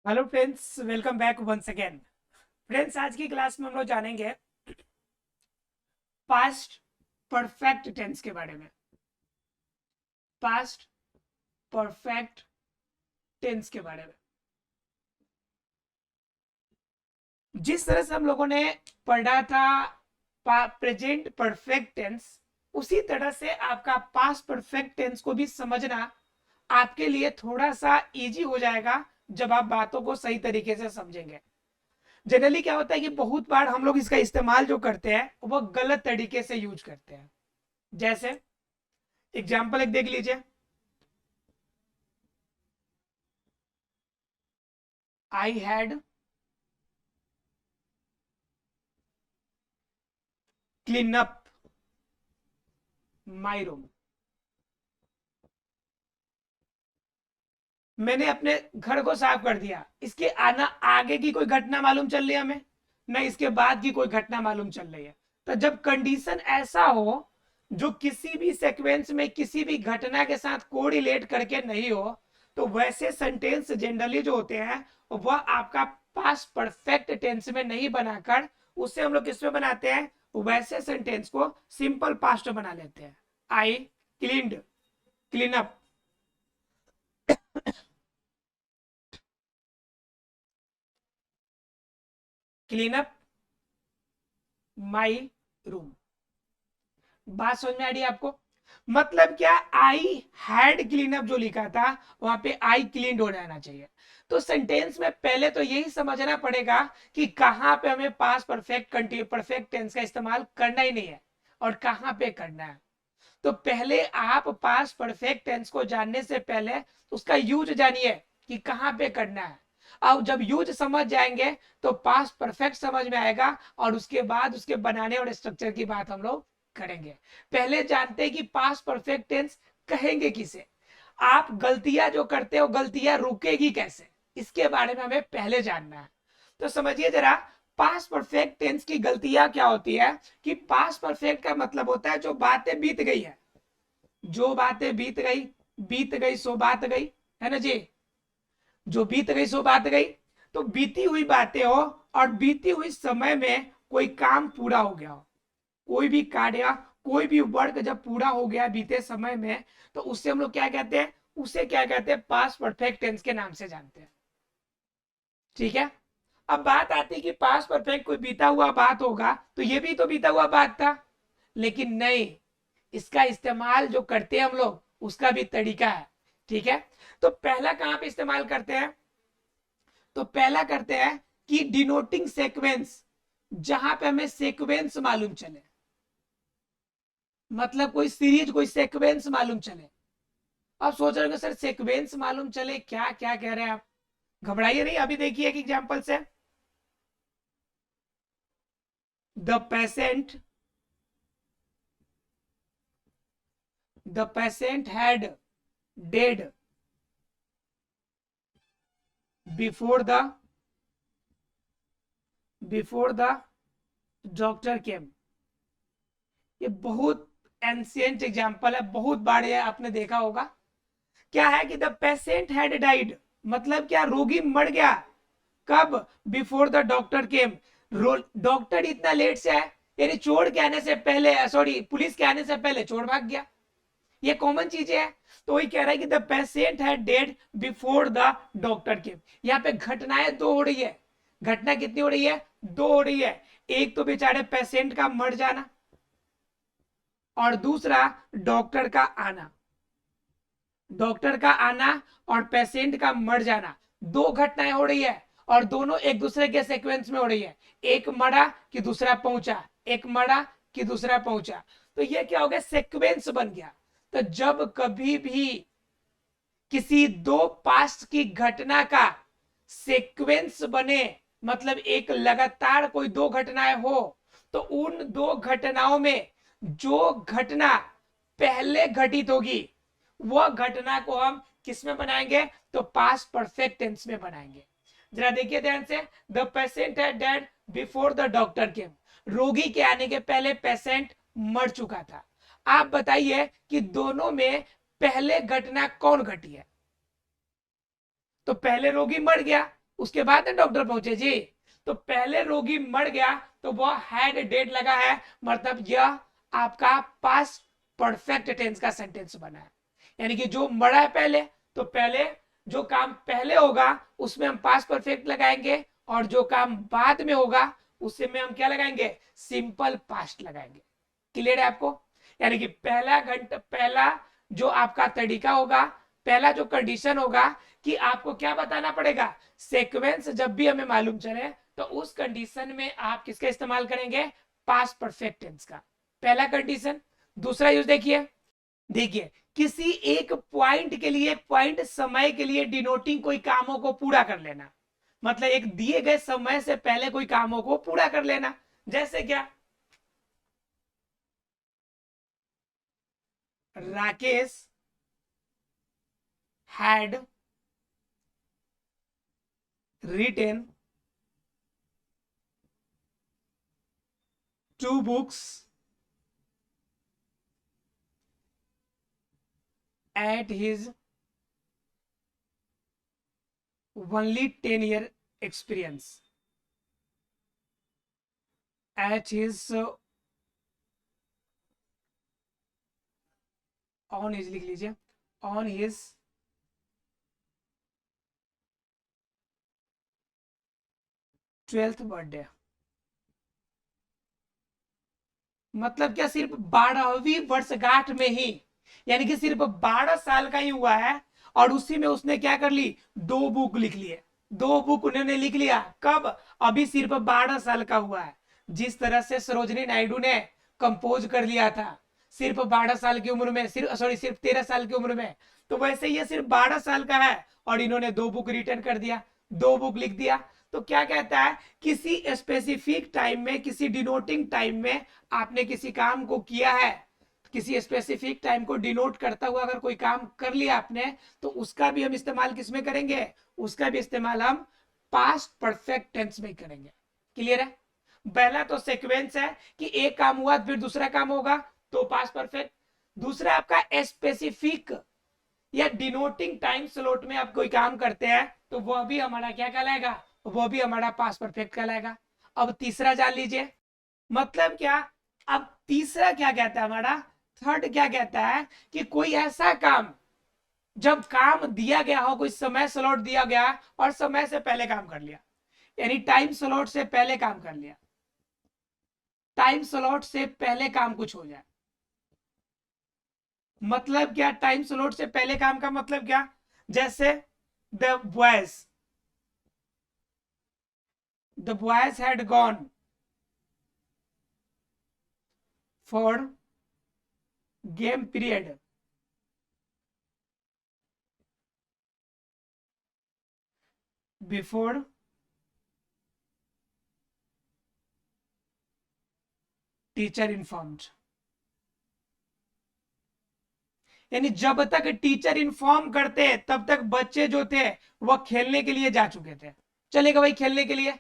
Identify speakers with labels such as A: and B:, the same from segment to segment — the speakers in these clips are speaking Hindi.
A: Hello friends, welcome back once again. Friends, आज की क्लास में हम लोग जानेंगे पास्ट परफेक्ट टेंस के बारे में। पास्ट परफेक्ट टेंस के बारे में जिस तरह से हम लोगों ने पढ़ा था प्रेजेंट परफेक्ट टेंस, उसी तरह से आपका पास्ट परफेक्ट टेंस को भी समझना आपके लिए थोड़ा सा इजी हो जाएगा जब आप बातों को सही तरीके से समझेंगे। जनरली क्या होता है कि बहुत बार हम लोग इसका इस्तेमाल जो करते हैं वो गलत तरीके से यूज करते हैं। जैसे एग्जाम्पल एक देख लीजिए। I had clean up my room. मैंने अपने घर को साफ कर दिया। इसके आना आगे की कोई घटना मालूम चल रही है हमें, न इसके बाद की कोई घटना मालूम चल रही है। तो जब कंडीशन ऐसा हो जो किसी भी सीक्वेंस में किसी भी घटना के साथ कोरिलेट करके नहीं हो, तो वैसे सेंटेंस जनरली जो होते हैं वह आपका पास्ट परफेक्ट टेंस में नहीं बनाकर उसे हम लोग किसमें बनाते हैं, वैसे सेंटेंस को सिंपल पास्ट बना लेते हैं। I cleaned, clean up. Clean up my room. बात समझ में आ रही है आपको? मतलब क्या, आई हैड क्लीन अप जो लिखा था वहां पे आई क्लीन हो जाना चाहिए। तो सेंटेंस में पहले तो यही समझना पड़ेगा कि कहां पे हमें पास परफेक्ट परफेक्ट टेंस का इस्तेमाल करना ही नहीं है और कहां पे करना है। तो पहले आप पास परफेक्ट टेंस को जानने से पहले उसका यूज जानिए कि कहां पे करना है। अब जब यूज समझ जाएंगे तो पास परफेक्ट समझ में आएगा और उसके बाद उसके बनाने और स्ट्रक्चर की बात हम लोग करेंगे। पहले जानते हैं कि पास परफेक्ट टेंस कहेंगे किसे। आप गलतियां जो करते हो गलतियां रुकेगी कैसे, इसके बारे में हमें पहले जानना है। तो समझिए जरा, पास्ट परफेक्ट टेंस की गलतियां क्या होती है कि पास्ट परफेक्ट का मतलब होता है जो बातें बीत गई है। जो बातें बीत गई सो बात गई, है ना जी। जो बीत गई सो बात गई। तो बीती हुई बातें हो और बीती हुई समय में कोई काम पूरा हो गया हो, कोई भी कार्य, कोई भी वर्क जब पूरा हो गया बीते समय में, तो उससे हम लोग क्या कहते हैं, उसे क्या कहते हैं, पास्ट परफेक्ट टेंस के नाम से जानते हैं। ठीक है। अब बात आती है कि पास्ट परफेक्ट कोई बीता हुआ बात होगा तो ये भी तो बीता हुआ बात था, लेकिन नहीं, इसका इस्तेमाल जो करते हैं हम लोग उसका भी तरीका है। ठीक है। तो पहला कहां पे इस्तेमाल करते हैं, तो पहला करते हैं कि डिनोटिंग सीक्वेंस, जहां पे हमें सीक्वेंस मालूम चले। मतलब कोई सीरीज कोई सीक्वेंस मालूम चले। अब सोच रहे हो सर सीक्वेंस मालूम चले, क्या क्या कह रहे हैं आप? घबराइए नहीं, अभी देखिए एक एग्जांपल से। The patient had dead before the doctor केम। ये बहुत एंशियंट एग्जांपल है, बहुत बार ये आपने देखा होगा। क्या है कि द पेशेंट हैड डाइड, मतलब क्या, रोगी मर गया। कब? Before the doctor came. Doctor इतना लेट से आए, यानी चोर के आने से पहले, सॉरी, पुलिस के आने से पहले चोर भाग गया। ये कॉमन चीजें है। तो वही कह रहा है कि the patient had dead before the doctor केम। यहाँ पे घटनाएं दो हो रही है। घटना कितनी हो रही है? दो हो रही है। एक तो बेचारे पेशेंट का मर जाना और दूसरा डॉक्टर का आना। डॉक्टर का आना और पेशेंट का मर जाना, दो घटनाएं हो रही है और दोनों एक दूसरे के सीक्वेंस में हो रही है। एक मरा कि दूसरा पहुंचा, एक मरा कि दूसरा पहुंचा। तो ये क्या हो गया, सीक्वेंस बन गया। तो जब कभी भी किसी दो पास्ट की घटना का सीक्वेंस बने, मतलब एक लगातार कोई दो घटनाएं हो, तो उन दो घटनाओं में जो घटना पहले घटित होगी वह घटना को हम किस में बनाएंगे, तो पास्ट परफेक्ट टेंस में बनाएंगे। जरा देखिए ध्यान से। The patient had dead before the doctor केम। रोगी के आने के पहले पेशेंट मर चुका था। आप बताइए कि दोनों में पहले घटना कौन घटी है? तो पहले रोगी मर गया, उसके बाद डॉक्टर पहुंचे जी। तो पहले रोगी मर गया तो वह हैड डेड लगा है, मतलब यह आपका पास्ट परफेक्ट टेंस का सेंटेंस बना है। यानी कि जो मरा है पहले, तो पहले जो काम पहले होगा उसमें हम पास्ट परफेक्ट लगाएंगे, और जो काम बाद में होगा उसे में हम क्या लगाएंगे, सिंपल पास्ट लगाएंगे। क्लियर है आपको? यानी कि पहला जो आपका तरीका होगा, पहला जो कंडीशन होगा कि आपको क्या बताना पड़ेगा, सीक्वेंस जब भी हमें मालूम चले तो उस कंडीशन में आप किसका इस्तेमाल करेंगे, पास्ट परफेक्ट टेंस का, पहला कंडीशन। दूसरा यूज देखिए, देखिए किसी एक पॉइंट के लिए, पॉइंट समय के लिए डिनोटिंग कोई कामों को पूरा कर लेना, मतलब एक दिए गए समय से पहले कोई कामों को पूरा कर लेना। जैसे क्या, Rakesh had written 2 books at his only 10-year experience, at his on his लिख लीजिए, on his 12th बर्थडे। मतलब क्या, सिर्फ 12वीं वर्षगांठ में ही, यानी कि सिर्फ 12 साल का ही हुआ है, और उसी में उसने क्या कर ली, 2 बुक लिख लिए। 2 बुक उन्होंने लिख लिया कब, अभी सिर्फ 12 साल का हुआ है। जिस तरह से सरोजनी नायडू ने कंपोज कर लिया था सिर्फ 12 साल की उम्र में, सिर्फ 13 साल की उम्र में, तो वैसे ये सिर्फ 12 साल का है और इन्होंने 2 बुक रिटर्न कर दिया, 2 बुक लिख दिया। तो क्या कहता है, किसी स्पेसिफिक टाइम में, किसी डिनोटिंग टाइम में आपने किसी काम को किया है, किसी स्पेसिफिक टाइम को डिनोट करता हुआ अगर कोई काम कर लिया आपने, तो उसका भी हम इस्तेमाल किसमें करेंगे, उसका भी इस्तेमाल हम पास्ट परफेक्ट टेंस में करेंगे। क्लियर है? पहला तो सीक्वेंस है कि एक काम हुआ फिर दूसरा काम होगा, तो पास्ट परफेक्ट। दूसरा आपका स्पेसिफिक या डिनोटिंग टाइम स्लॉट में आप कोई काम करते हैं तो वह भी हमारा क्या कहलाएगा, वो भी हमारा पास्ट परफेक्ट कहलाएगा। अब तीसरा जान लीजिए, मतलब क्या, अब तीसरा क्या कहता है हमारा, थर्ड क्या कहता है कि कोई ऐसा काम, जब काम दिया गया हो, कोई समय स्लॉट दिया गया और समय से पहले काम कर लिया, यानी टाइम स्लॉट से पहले काम कर लिया, टाइम स्लॉट से पहले काम कुछ हो जाए। मतलब क्या, टाइम स्लॉट से पहले काम का मतलब क्या, जैसे the boys had gone for game period before teacher informed, यानी जब तक टीचर इन्फॉर्म करते तब तक बच्चे जो थे वह खेलने के लिए जा चुके थे। चलेगा भाई, खेलने के लिए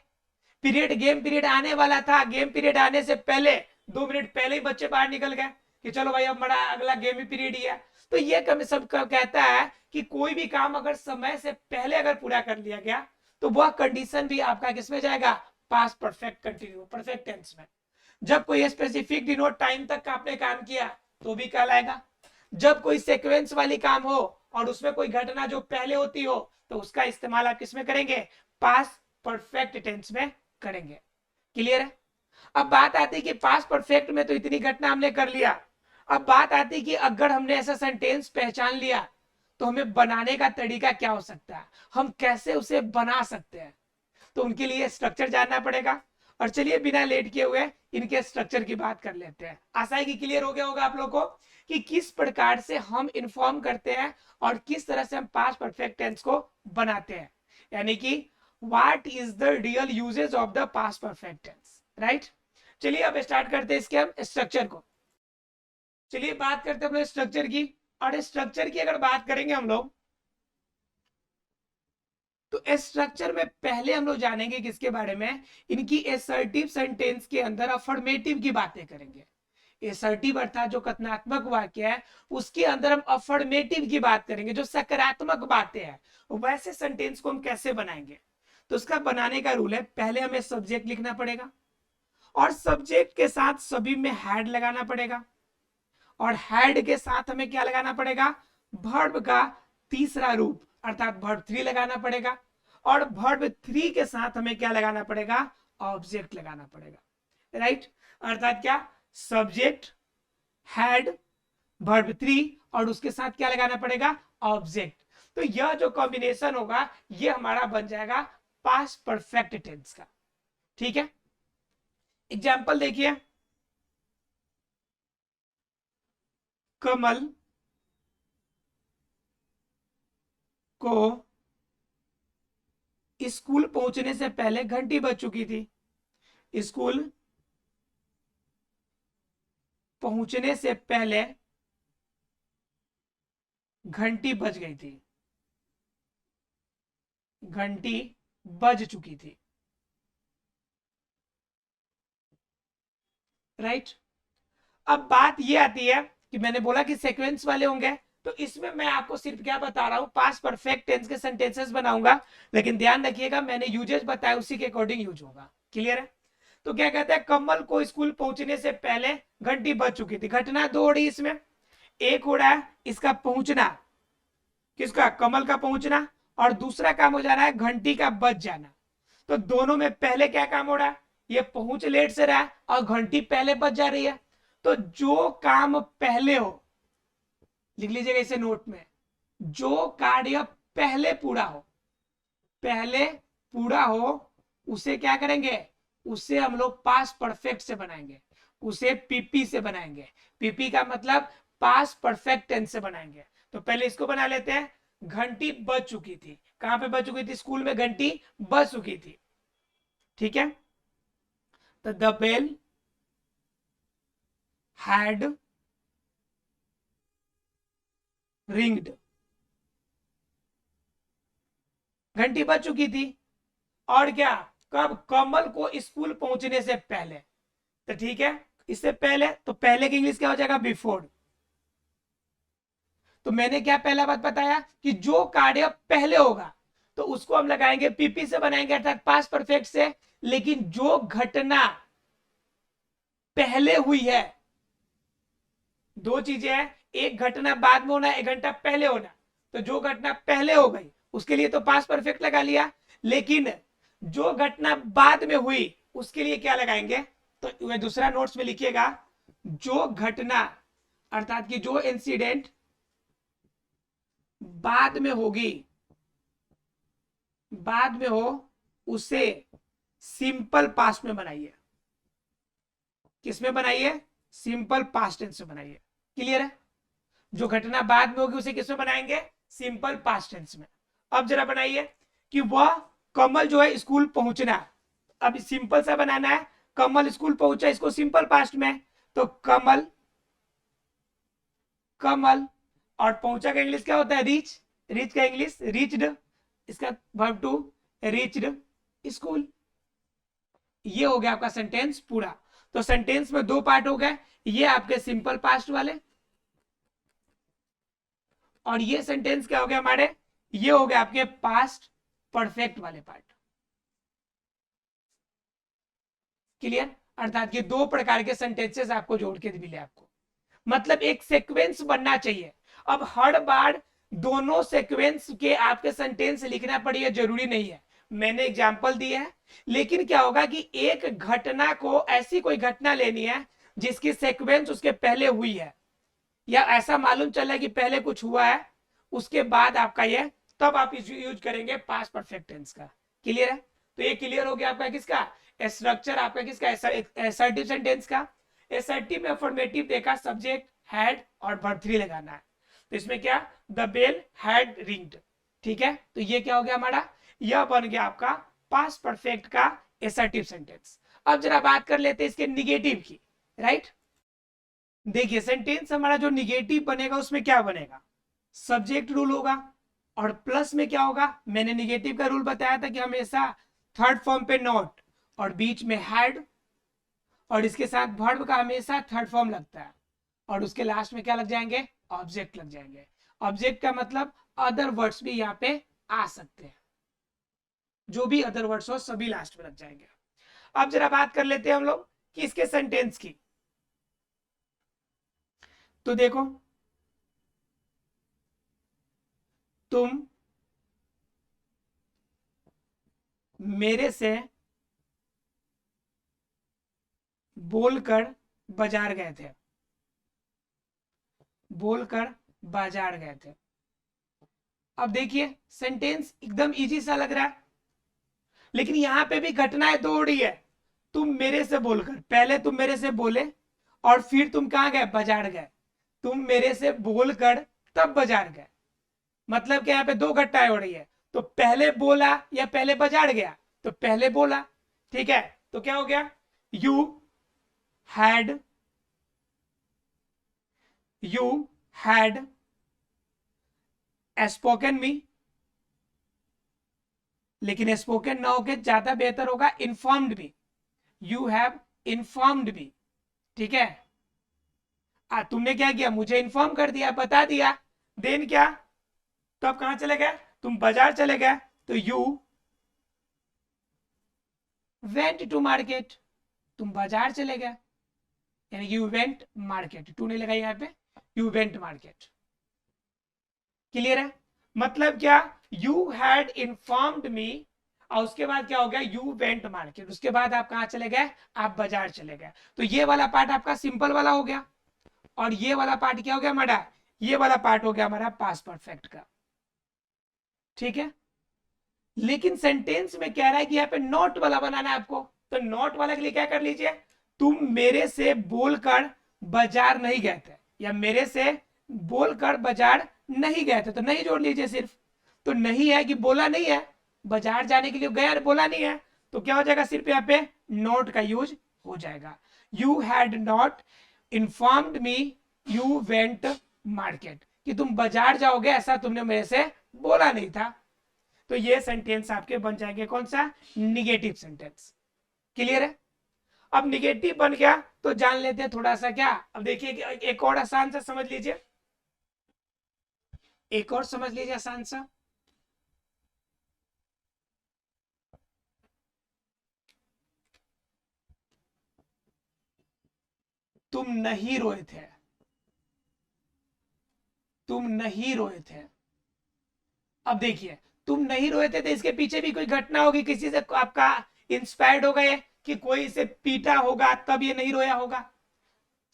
A: पीरियड, गेम पीरियड आने वाला था, गेम पीरियड आने से पहले 2 मिनट पहले ही बच्चे बाहर निकल गए कि चलो भाई अब हमारा अगला गेम ही पीरियड ही है। तो ये कम सब कहता है कि कोई भी काम अगर समय से पहले अगर पूरा कर लिया गया तो वह कंडीशन भी आपका किसमें जाएगा, past perfect continue perfect tense में। जब कोई स्पेसिफिक डिनोट टाइम तक का आपने काम किया तो भी कहलाएगा। जब कोई सीक्वेंस वाली काम हो और उसमें कोई घटना जो पहले होती हो तो उसका इस्तेमाल आप किसमें करेंगे, पास्ट परफेक्ट टेंस में करेंगे। क्लियर है? अब बात आती है कि पास्ट परफेक्ट में तो इतनी घटना हमने कर लिया, अब बात आती है कि अगर हमने ऐसा सेंटेंस पहचान लिया तो हमें बनाने का तरीका क्या हो सकता है, हम कैसे उसे बना सकते हैं। तो उनके लिए स्ट्रक्चर जानना पड़ेगा, और चलिए बिना लेट किए हुए इनके स्ट्रक्चर की बात कर लेते हैं। आशा है कि क्लियर हो गया होगा आप लोग को कि किस प्रकार से हम इन्फॉर्म करते हैं और किस तरह से हम पास्ट परफेक्ट टेंस को बनाते हैं, यानी कि what is the real usage of the past perfect tense, right. चलिए अब स्टार्ट करते हैं इसके हम स्ट्रक्चर को। चलिए बात करते हैं हम लोग स्ट्रक्चर की, और स्ट्रक्चर की अगर बात करेंगे हम लोग तो स्ट्रक्चर में पहले हम लोग जानेंगे किसके बारे में, इनकी असर्टिव सेंटेंस के अंदर अफर्मेटिव की बातें करेंगे। असर्टिव अर्थात जो कथनात्मक वाक्य है उसके अंदर हम अफर्मेटिव की बात करेंगे, जो सकारात्मक बातें हैं वैसे सेंटेंस को हम कैसे बनाएंगे। तो उसका बनाने का रूल है, पहले हमें सब्जेक्ट लिखना पड़ेगा और सब्जेक्ट के साथ सभी में हैड लगाना पड़ेगा और हैड के साथ हमें क्या लगाना पड़ेगा, वर्ब का तीसरा रूप अर्थात वर्ब 3 लगाना पड़ेगा और वर्ब 3 के साथ हमें क्या लगाना पड़ेगा, ऑब्जेक्ट लगाना पड़ेगा। राइट, अर्थात क्या, सब्जेक्ट, हैड, वर्ब 3 और उसके साथ क्या लगाना पड़ेगा, ऑब्जेक्ट। तो यह जो कॉम्बिनेशन होगा ये हमारा बन जाएगा पास्ट परफेक्ट टेंस का। ठीक है, एग्जाम्पल देखिए, कमल को स्कूल पहुंचने से पहले घंटी बज चुकी थी। स्कूल पहुंचने से पहले घंटी बज गई थी, घंटी बज चुकी थी। राइट, अब बात ये आती है कि मैंने बोला कि सीक्वेंस वाले होंगे, तो इसमें मैं आपको सिर्फ क्या बता रहा हूं, पास्ट परफेक्ट टेंस के सेंटेंसेस बनाऊंगा, लेकिन ध्यान रखिएगा मैंने यूजेस बताया उसी के अकॉर्डिंग यूज होगा। क्लियर है? तो क्या कहते हैं, कमल को स्कूल पहुंचने से पहले घंटी बज चुकी थी। घटना दो हो रही इसमें, एक हो रहा है इसका पहुंचना, किसका, कमल का पहुंचना, और दूसरा काम हो जा रहा है घंटी का बज जाना। तो दोनों में पहले क्या काम हो रहा है, ये पहुंच लेट से रहा है और घंटी पहले बज जा रही है। तो जो काम पहले हो, लिख लीजिएगा इसे नोट में, जो कार्य पहले पूरा हो, पहले पूरा हो, उसे क्या करेंगे, उसे हम लोग पास्ट परफेक्ट से बनाएंगे, उसे पीपी से बनाएंगे। पीपी का मतलब पास्ट परफेक्ट टेंस से बनाएंगे। तो पहले इसको बना लेते हैं, घंटी बज चुकी थी। कहां पे बज चुकी थी, स्कूल में घंटी बज चुकी थी। ठीक है, तो द बेल हैड रिंग्ड, घंटी बज चुकी थी। और क्या, कब, कमल को स्कूल पहुंचने से पहले। तो ठीक है, इससे पहले, तो पहले की इंग्लिश क्या हो जाएगा, बिफोर। तो मैंने क्या पहला बात बताया कि जो कार्य पहले होगा तो उसको हम लगाएंगे पीपी से बनाएंगे अर्थात पास्ट परफेक्ट से। लेकिन जो घटना पहले हुई है, दो चीजें हैं, एक घटना बाद में होना, एक घंटा पहले होना। तो जो घटना पहले हो गई उसके लिए तो पास्ट परफेक्ट लगा लिया, लेकिन जो घटना बाद में हुई उसके लिए क्या लगाएंगे, तो वह दूसरा नोट्स में लिखिएगा, जो घटना अर्थात कि जो इंसिडेंट बाद में होगी, बाद में हो, उसे सिंपल पास्ट में बनाइए। किसमें बनाइए, सिंपल पास्ट टेंस में बनाइए। क्लियर है? जो घटना बाद में होगी उसे किसमें बनाएंगे, सिंपल पास्ट टेंस में। अब जरा बनाइए कि वह कमल जो है स्कूल पहुंचना, अब सिंपल सा बनाना है, कमल स्कूल पहुंचा, इसको सिंपल पास्ट में, तो कमल, कमल, और पहुंचा का इंग्लिश क्या होता है, रीच, रीच का इंग्लिश रीच्ड, इसका वर्ब टू रीच्ड स्कूल। ये हो गया आपका सेंटेंस पूरा। तो सेंटेंस में दो पार्ट हो गए, ये आपके सिंपल पास्ट वाले, और ये सेंटेंस क्या हो गया हमारे, ये हो गया आपके पास्ट परफेक्ट वाले पार्ट। क्लियर? अर्थात ये दो प्रकार के सेंटेंसेस आपको जोड़ के मिले आपको, मतलब एक सीक्वेंस बनना चाहिए। अब हर बार दोनों सीक्वेंस के आपके सेंटेंस लिखना पड़ेगा जरूरी नहीं है, मैंने एग्जांपल दिया है। लेकिन क्या होगा कि एक घटना को, ऐसी कोई घटना लेनी है जिसकी सीक्वेंस उसके पहले हुई है, या ऐसा मालूम चला कि पहले कुछ हुआ है उसके बाद आपका ये, तब आप यूज करेंगे पास्ट परफेक्ट टेंस का। क्लियर है? तो ये क्लियर हो गया आपका किसका, स्ट्रक्चर आपका किसका, असर्टिव सेंटेंस का। असर्टिव में अफर्मेटिव देखा, सब्जेक्ट, हैड और वर्ब 3 लगाना है। तो इसमें क्या, द बेल हैड रिंग्ड। ठीक है, तो ये क्या हो गया हमारा, यह बन गया आपका पास्ट परफेक्ट का असर्टिव सेंटेंस। अब जरा बात कर लेते हैं इसके निगेटिव की। राइट, देखिए सेंटेंस हमारा जो निगेटिव बनेगा उसमें क्या बनेगा, सब्जेक्ट रूल होगा, और प्लस में क्या होगा, मैंने निगेटिव का रूल बताया था कि हमेशा थर्ड फॉर्म पे नॉट और बीच में हैड, और इसके साथ वर्ब का हमेशा थर्ड फॉर्म लगता है, और उसके लास्ट में क्या लग जाएंगे, ऑब्जेक्ट लग जाएंगे। ऑब्जेक्ट का मतलब अदर वर्ड्स भी यहाँ पे आ सकते हैं। जो भी अदर वर्ड्स हो सभी लास्ट में लग जाएंगे। अब जरा बात कर लेते हैं हम लोग कि इसके सेंटेंस की। तो देखो, तुम मेरे से बोलकर बाजार गए थे, बोलकर बाजार गए थे। अब देखिए सेंटेंस एकदम इजी सा लग रहा है, लेकिन यहां पे भी घटनाएं दो हो रही है। तुम मेरे से बोलकर, पहले तुम मेरे से बोले और फिर तुम कहां गए, बाजार गए। तुम मेरे से बोलकर तब बाजार गए, मतलब कि यहाँ पे दो घटनाएं हो रही है। तो पहले बोला या पहले बाजार गया, तो पहले बोला। ठीक है, तो क्या हो गया, you had, you had spoken me, लेकिन स्पोकन ना होके ज्यादा बेहतर होगा informed me. You have informed me. ठीक है, तुमने क्या किया, मुझे इन्फॉर्म कर दिया, बता दिया। देन क्या, तो अब कहां चले गए, तुम बाजार चले गए, तो यू वेंट टू मार्केट, तुम बाजार चले गए, यानी यू वेंट मार्केट, टू नहीं लगा यहाँ पे, यू वेंट मार्केट। क्लियर है, मतलब क्या, यू हैड इन्फॉर्म्ड मी, और उसके बाद क्या हो गया, यू वेंट मार्केट, उसके बाद आप कहां चले गए, आप बाजार चले गए। तो ये वाला पार्ट आपका सिंपल वाला हो गया, और ये वाला पार्ट क्या हो गया हमारा, ये वाला पार्ट हो गया हमारा पास्ट परफेक्ट का। ठीक है, लेकिन सेंटेंस में कह रहा है कि यहाँ पे नॉट वाला बनाना है आपको। तो नॉट वाला के लिए क्या कर लीजिए, तुम मेरे से बोलकर बाजार नहीं गए थे, या मेरे से बोलकर बाजार नहीं गए थे, तो नहीं जोड़ लीजिए सिर्फ। तो नहीं है कि बोला नहीं है, बाजार जाने के लिए गया बोला नहीं है, तो क्या हो जाएगा, सिर्फ यहाँ पे नॉट का यूज हो जाएगा। You had not informed me you went market, कि तुम बाजार जाओगे ऐसा तुमने मेरे से बोला नहीं था। तो ये सेंटेंस आपके बन जाएंगे कौन सा, निगेटिव सेंटेंस। क्लियर है, अब निगेटिव बन गया तो जान लेते हैं थोड़ा सा क्या। अब देखिए एक और आसान सा समझ लीजिए, एक और समझ लीजिए आसान सा। तुम नहीं रोए थे, तुम नहीं रोए थे। अब देखिए, तुम नहीं रोए थे तो इसके पीछे भी कोई घटना होगी, किसी से आपका इंस्पायर्ड होगा ये, कि कोई इसे पीटा होगा तब ये नहीं रोया होगा।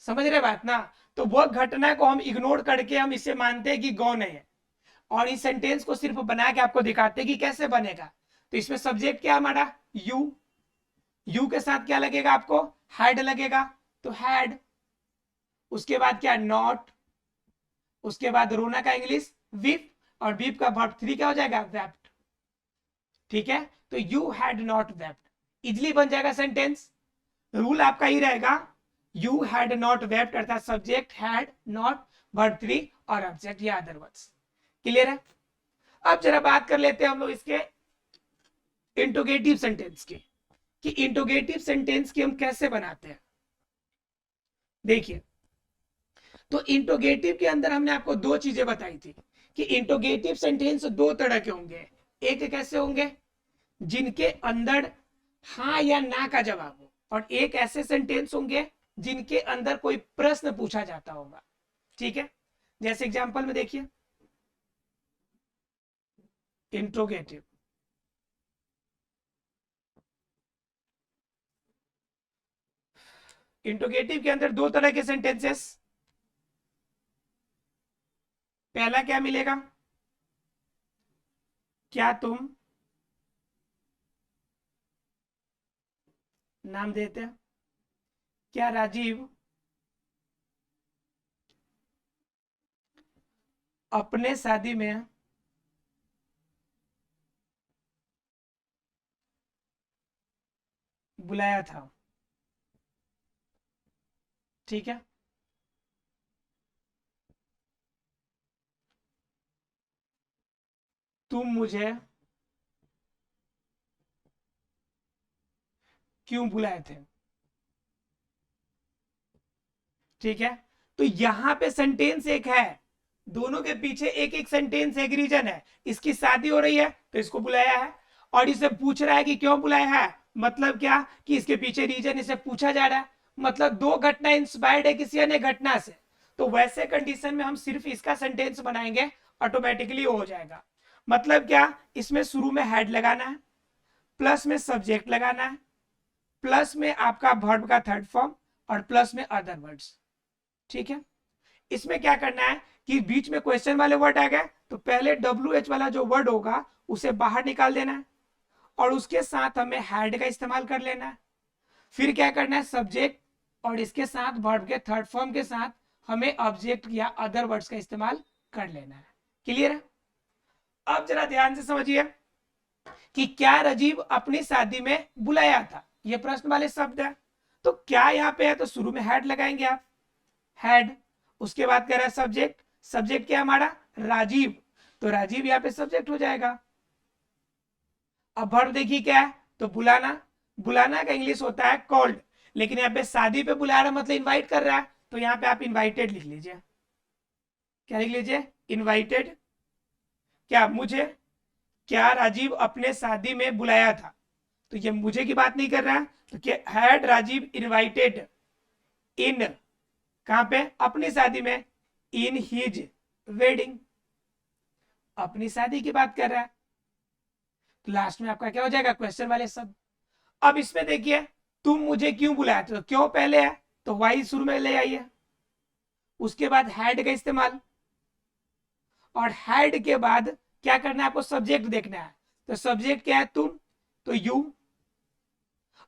A: समझ रहे बात ना, तो वो घटना को हम इग्नोर करके हम इसे मानते हैं कि गौन है, और इस सेंटेंस को सिर्फ बना के आपको दिखाते हैं कि कैसे बनेगा। तो इसमें सब्जेक्ट क्या हमारा, यू, यू के साथ क्या लगेगा आपको, हैड लगेगा, तो हैड। उसके बाद क्या, नॉट, उसके बाद रोना का इंग्लिश वीप, और वीप का वर्ब 3 क्या हो जाएगा, वेप्ट। ठीक है, तो you had not wept, easily बन जाएगा सेंटेंस। रूल आपका ही रहेगा, यू हैड नॉट वेप्ट, अर्थात सब्जेक्ट हैड, नॉट, वर्ब 3 और ऑब्जेक्ट या अदर वर्ड्स। क्लियर है, अब जरा बात कर लेते हैं हम लोग इसके इंटरोगेटिव सेंटेंस की, कि इंटरोगेटिव सेंटेंस की हम कैसे बनाते हैं। देखिए, तो इंटरोगेटिव के अंदर हमने आपको दो चीजें बताई थी, कि इंटरोगेटिव सेंटेंस दो तरह के होंगे। एक कैसे होंगे, जिनके अंदर हाँ या ना का जवाब हो, और एक ऐसे सेंटेंस होंगे जिनके अंदर कोई प्रश्न पूछा जाता होगा। ठीक है, जैसे एग्जांपल में देखिए, इंट्रोगेटिव, इंट्रोगेटिव के अंदर दो तरह के सेंटेंसेस। पहला क्या मिलेगा, क्या तुम, नाम देते हैं, क्या राजीव अपने शादी में बुलाया था। ठीक है, तुम मुझे क्यों बुलाए थे। ठीक है, तो यहां पे सेंटेंस एक है, दोनों के पीछे एक एक सेंटेंस एक रीजन है। इसकी शादी हो रही है तो इसको बुलाया है, और इसे पूछ रहा है कि क्यों बुलाया है, मतलब क्या कि इसके पीछे रीजन इसे पूछा जा रहा है, मतलब दो घटना इंस्पायर्ड है किसी अन्य घटना से, तो वैसे कंडीशन में हम सिर्फ इसका सेंटेंस बनाएंगे, ऑटोमेटिकली हो जाएगा। मतलब क्या, इसमें शुरू में हेड लगाना है, प्लस में सब्जेक्ट लगाना है, प्लस में आपका वर्ब का थर्ड फॉर्म, और प्लस में अदर वर्ड्स। ठीक है, इसमें क्या करना है कि बीच में क्वेश्चन वाले वर्ड आ गए तो पहले WH वाला जो वर्ड होगा उसे बाहर निकाल देना है, और उसके साथ हमें हैड का इस्तेमाल कर लेना है। फिर क्या करना है, सब्जेक्ट और इसके साथ वर्ब के थर्ड फॉर्म के साथ हमें ऑब्जेक्ट या अदर वर्ड्स का इस्तेमाल कर लेना है। क्लियर है? अब जरा ध्यान से समझिए कि क्या राजीव अपनी शादी में बुलाया था, ये प्रश्न वाले शब्द है। तो क्या यहाँ पे है, तो शुरू में हेड लगाएंगे आप, हेड, उसके बाद कह रहा है सब्जेक्ट, सब्जेक्ट क्या हमारा राजीव, तो राजीव यहाँ पे सब्जेक्ट हो जाएगा। अब वर्ब देखिए क्या है, तो बुलाना, बुलाना का इंग्लिश होता है कॉल्ड, लेकिन यहाँ पे शादी पे बुला रहा मतलब इनवाइट कर रहा है, तो यहाँ पे आप इनवाइटेड लिख लीजिए। क्या लिख लीजिए, इनवाइटेड। क्या मुझे, क्या राजीव अपने शादी में बुलाया था, तो ये मुझे की बात नहीं कर रहा है, तो क्या हैड राजीव इनवाइटेड इन, कहां पे, अपनी शादी में, इन हिज वेडिंग, अपनी शादी की बात कर रहा है, तो लास्ट में आपका क्या हो जाएगा, क्वेश्चन वाले शब्द। अब इसमें देखिए, तुम मुझे क्यों बुलाया, तो क्यों पहले है, तो वाई शुरू में ले आइए, उसके बाद हैड का इस्तेमाल, और हैड के बाद क्या करना है आपको, सब्जेक्ट देखना है, तो सब्जेक्ट क्या है, तुम, तो यू।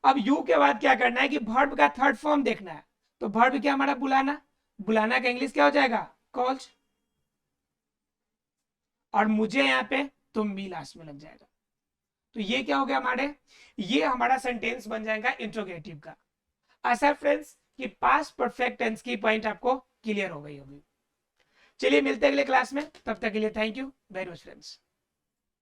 A: अब यू के बाद क्या करना है कि वर्ब का थर्ड फॉर्म देखना है, तो वर्ब क्या हमारा बुलाना, बुलाना का इंग्लिश क्या हो जाएगा, कॉल्स, और मुझे यहाँ पे तुम भी लास्ट में लग जाएगा। तो ये क्या हो गया हमारे, ये हमारा सेंटेंस बन जाएगा इंट्रोगेटिव का। आशा फ्रेंड्स कि पास्ट परफेक्ट टेंस की पॉइंट आपको क्लियर हो गई होगी। चलिए मिलते हैं अगले क्लास में, तब तक के लिए thank you very much friends.